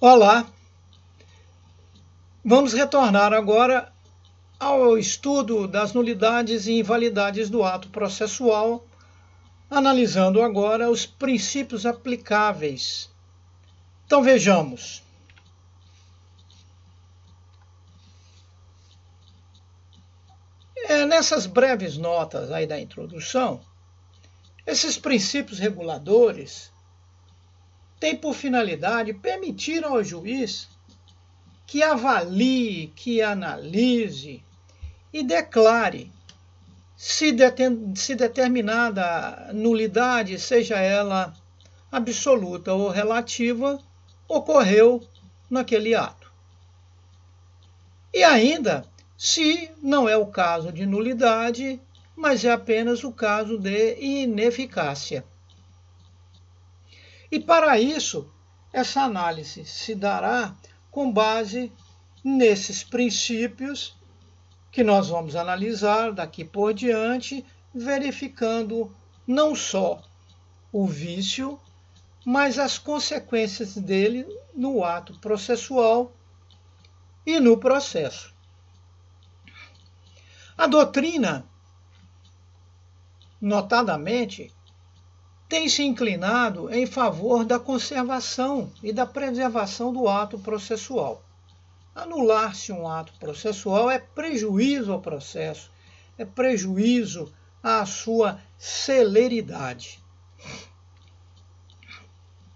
Olá, vamos retornar agora ao estudo das nulidades e invalidades do ato processual, analisando agora os princípios aplicáveis. Então vejamos. Nessas breves notas aí da introdução, esses princípios reguladores têm por finalidade permitir ao juiz que avalie, que analise e declare se determinada nulidade, seja ela absoluta ou relativa, ocorreu naquele ato. E ainda, se não é o caso de nulidade, mas é apenas o caso de ineficácia. E para isso, essa análise se dará com base nesses princípios que nós vamos analisar daqui por diante, verificando não só o vício, mas as consequências dele no ato processual e no processo. A doutrina, notadamente, tem se inclinado em favor da conservação e da preservação do ato processual. Anular-se um ato processual é prejuízo ao processo, é prejuízo à sua celeridade.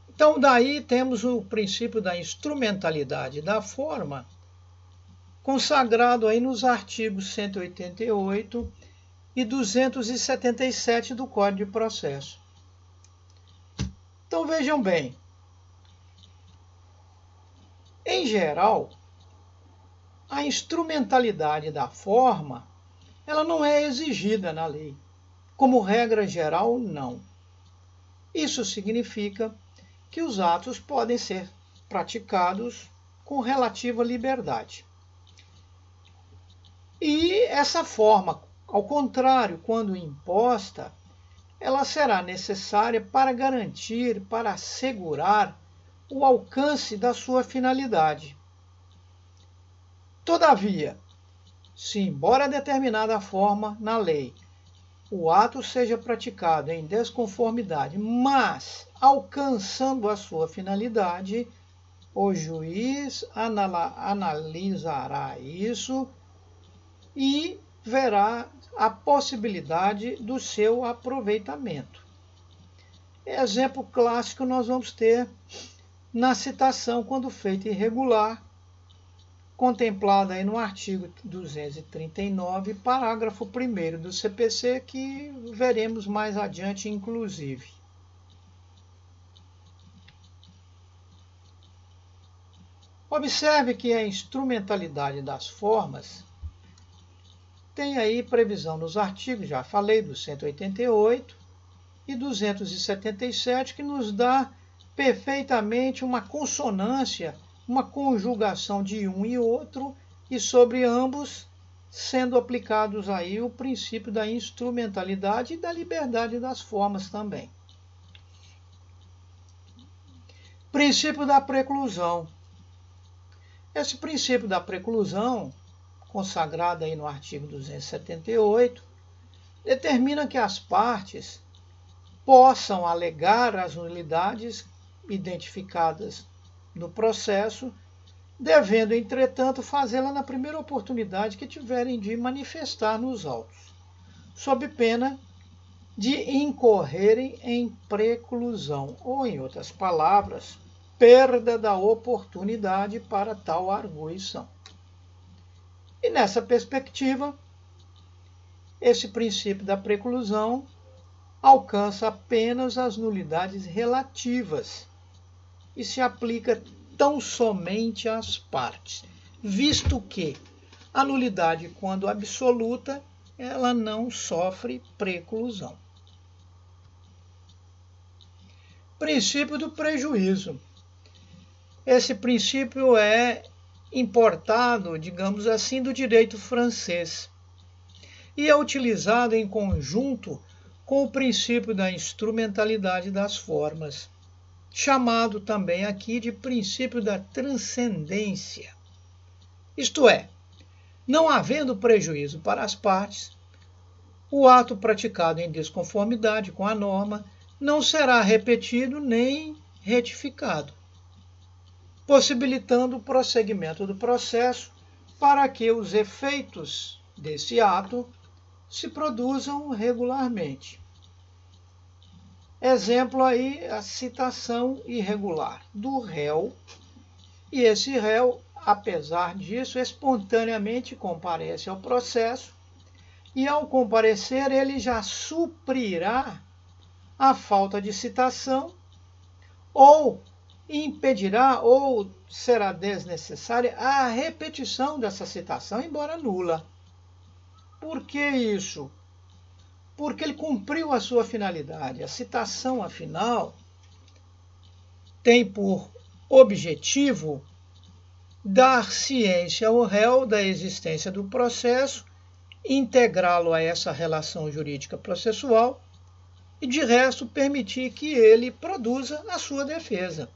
Então, daí temos o princípio da instrumentalidade da forma, consagrado aí nos artigos 188 e 277 do Código de Processo. Então vejam bem, em geral, a instrumentalidade da forma, ela não é exigida na lei. Como regra geral, não. Isso significa que os atos podem ser praticados com relativa liberdade. E essa forma, ao contrário, quando imposta, ela será necessária para garantir, para assegurar o alcance da sua finalidade. Todavia, se embora determinada forma na lei o ato seja praticado em desconformidade, mas alcançando a sua finalidade, o juiz analisará isso e verá a possibilidade do seu aproveitamento. Exemplo clássico nós vamos ter na citação quando feita irregular, contemplada aí no artigo 239, parágrafo 1º do CPC, que veremos mais adiante, inclusive. Observe que a instrumentalidade das formas tem aí previsão nos artigos, já falei, do 188 e 277, que nos dá perfeitamente uma consonância, uma conjugação de um e outro, e sobre ambos sendo aplicados aí o princípio da instrumentalidade e da liberdade das formas também. Princípio da preclusão. Esse princípio da preclusão, consagrado aí no artigo 278, determina que as partes possam alegar as nulidades identificadas no processo, devendo, entretanto, fazê-la na primeira oportunidade que tiverem de manifestar nos autos, sob pena de incorrerem em preclusão, ou, em outras palavras, perda da oportunidade para tal arguição. E nessa perspectiva, esse princípio da preclusão alcança apenas as nulidades relativas e se aplica tão somente às partes, visto que a nulidade, quando absoluta, ela não sofre preclusão. Princípio do prejuízo. Esse princípio é importado, digamos assim, do direito francês e é utilizado em conjunto com o princípio da instrumentalidade das formas. chamado também aqui de princípio da transcendência. Isto é, não havendo prejuízo para as partes, o ato praticado em desconformidade com a norma não será repetido nem retificado, possibilitando o prosseguimento do processo para que os efeitos desse ato se produzam regularmente. Exemplo aí, a citação irregular do réu, e esse réu, apesar disso, espontaneamente comparece ao processo, e ao comparecer ele já suprirá a falta de citação, ou impedirá ou será desnecessária a repetição dessa citação, embora nula. Por que isso? Porque ele cumpriu a sua finalidade. A citação, afinal, tem por objetivo dar ciência ao réu da existência do processo, integrá-lo a essa relação jurídica processual e, de resto, permitir que ele produza a sua defesa.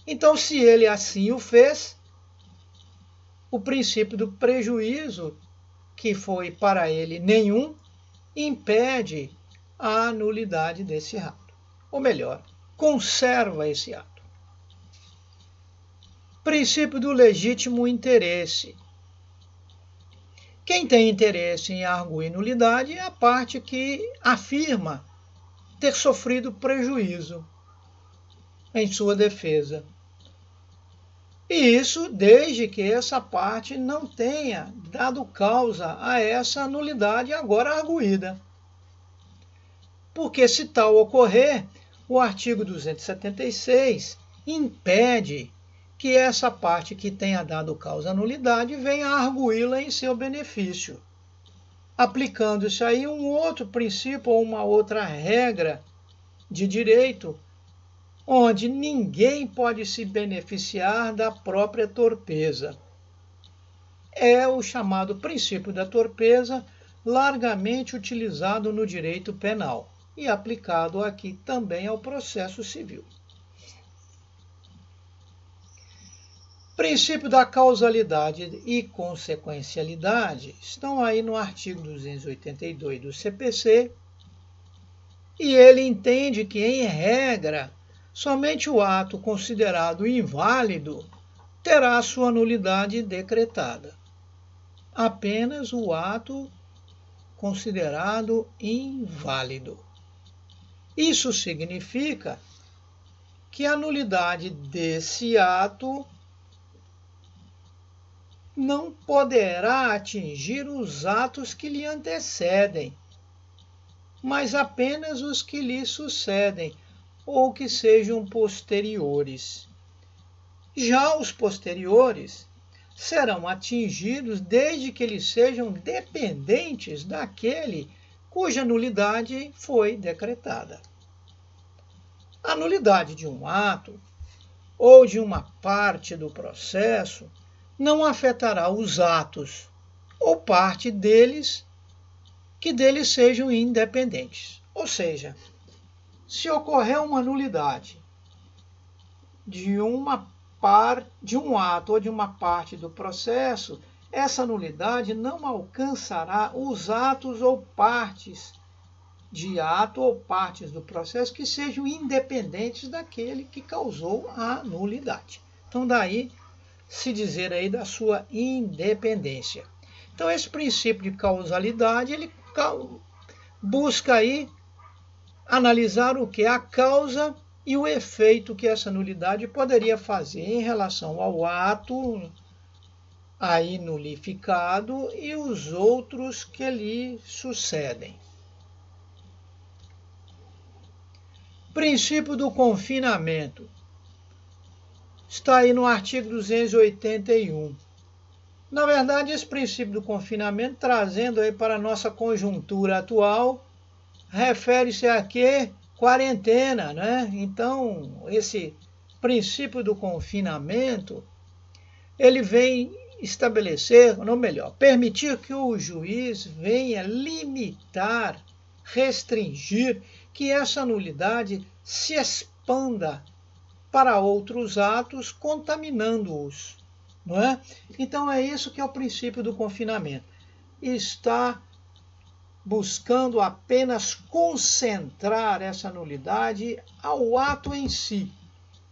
Então, se ele assim o fez, o princípio do prejuízo, que foi para ele nenhum, impede a nulidade desse ato. Ou melhor, conserva esse ato. Princípio do legítimo interesse. Quem tem interesse em arguir nulidade é a parte que afirma ter sofrido prejuízo em sua defesa. E isso desde que essa parte não tenha dado causa a essa nulidade agora arguída. Porque se tal ocorrer, o artigo 276 impede que essa parte que tenha dado causa à nulidade venha a arguí-la em seu benefício, aplicando-se aí um outro princípio ou uma outra regra de direito, onde ninguém pode se beneficiar da própria torpeza. É o chamado princípio da torpeza, largamente utilizado no direito penal e aplicado aqui também ao processo civil. Princípio da causalidade e consequencialidade estão aí no artigo 282 do CPC, e ele entende que, em regra, somente o ato considerado inválido terá sua nulidade decretada. Apenas o ato considerado inválido. Isso significa que a nulidade desse ato não poderá atingir os atos que lhe antecedem, mas apenas os que lhe sucedem ou que sejam posteriores. Já os posteriores serão atingidos desde que eles sejam dependentes daquele cuja nulidade foi decretada. A nulidade de um ato ou de uma parte do processo não afetará os atos ou parte deles que deles sejam independentes. Ou seja, se ocorrer uma nulidade de um ato ou de uma parte do processo, essa nulidade não alcançará os atos ou partes de ato ou partes do processo que sejam independentes daquele que causou a nulidade. Então, daí se dizer aí da sua independência. Então, esse princípio de causalidade, ele busca aí analisar o que? A causa e o efeito que essa nulidade poderia fazer em relação ao ato aí nulificado e os outros que lhe sucedem. Princípio do confinamento. Está aí no artigo 281. Na verdade, esse princípio do confinamento, trazendo aí para a nossa conjuntura atual, refere-se a quê? Quarentena, né? Então, esse princípio do confinamento, ele vem estabelecer, ou melhor, permitir que o juiz venha limitar, restringir, que essa nulidade se expanda para outros atos, contaminando-os, não é? Então é isso que é o princípio do confinamento. Está buscando apenas concentrar essa nulidade ao ato em si,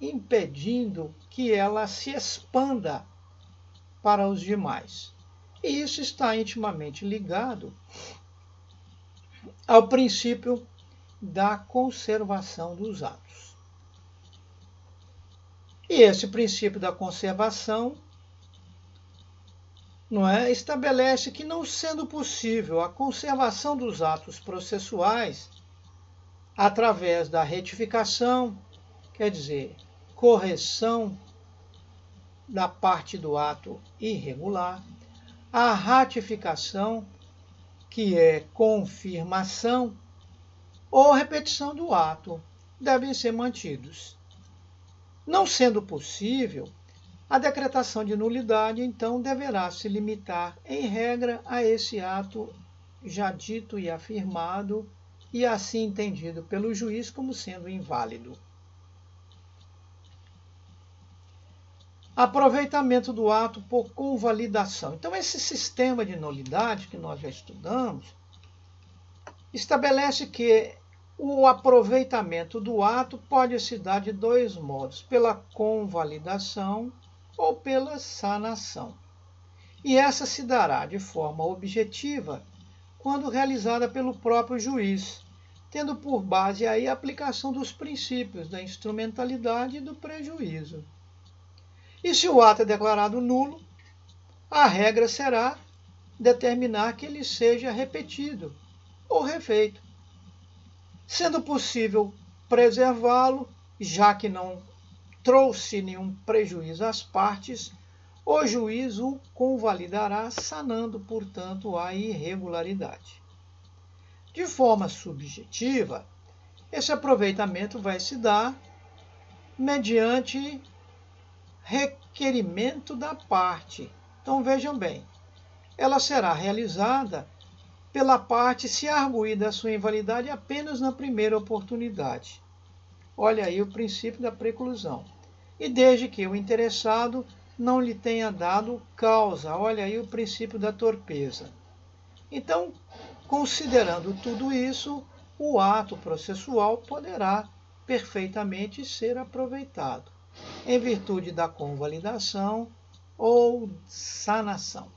impedindo que ela se expanda para os demais. E isso está intimamente ligado ao princípio da conservação dos atos. E esse princípio da conservação, não é, estabelece que, não sendo possível a conservação dos atos processuais através da retificação, quer dizer, correção da parte do ato irregular, a ratificação, que é confirmação, ou repetição do ato, devem ser mantidos. Não sendo possível, a decretação de nulidade, então, deverá se limitar, em regra, a esse ato já dito e afirmado, e assim entendido pelo juiz como sendo inválido. Aproveitamento do ato por convalidação. Então, esse sistema de nulidade que nós já estudamos estabelece que o aproveitamento do ato pode se dar de dois modos: pela convalidação ou pela sanação. E essa se dará de forma objetiva quando realizada pelo próprio juiz, tendo por base aí a aplicação dos princípios da instrumentalidade e do prejuízo. E se o ato é declarado nulo, a regra será determinar que ele seja repetido ou refeito, sendo possível preservá-lo, já que não trouxe nenhum prejuízo às partes, o juiz o convalidará, sanando, portanto, a irregularidade. De forma subjetiva, esse aproveitamento vai se dar mediante requerimento da parte. Então vejam bem, ela será realizada pela parte se arguída a sua invalidade apenas na primeira oportunidade. Olha aí o princípio da preclusão. E desde que o interessado não lhe tenha dado causa. Olha aí o princípio da torpeza. Então, considerando tudo isso, o ato processual poderá perfeitamente ser aproveitado, em virtude da convalidação ou sanação.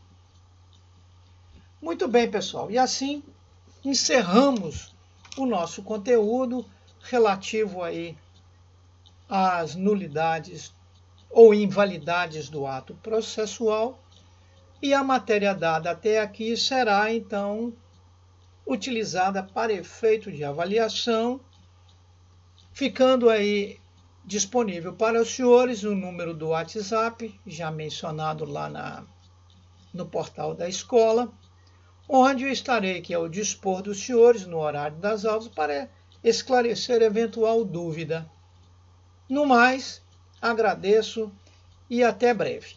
Muito bem, pessoal. E assim encerramos o nosso conteúdo relativo aí às nulidades ou invalidades do ato processual. E a matéria dada até aqui será, então, utilizada para efeito de avaliação, ficando aí disponível para os senhores o número do WhatsApp, já mencionado lá no portal da escola, onde eu estarei aqui ao dispor dos senhores no horário das aulas para esclarecer eventual dúvida. No mais, agradeço e até breve.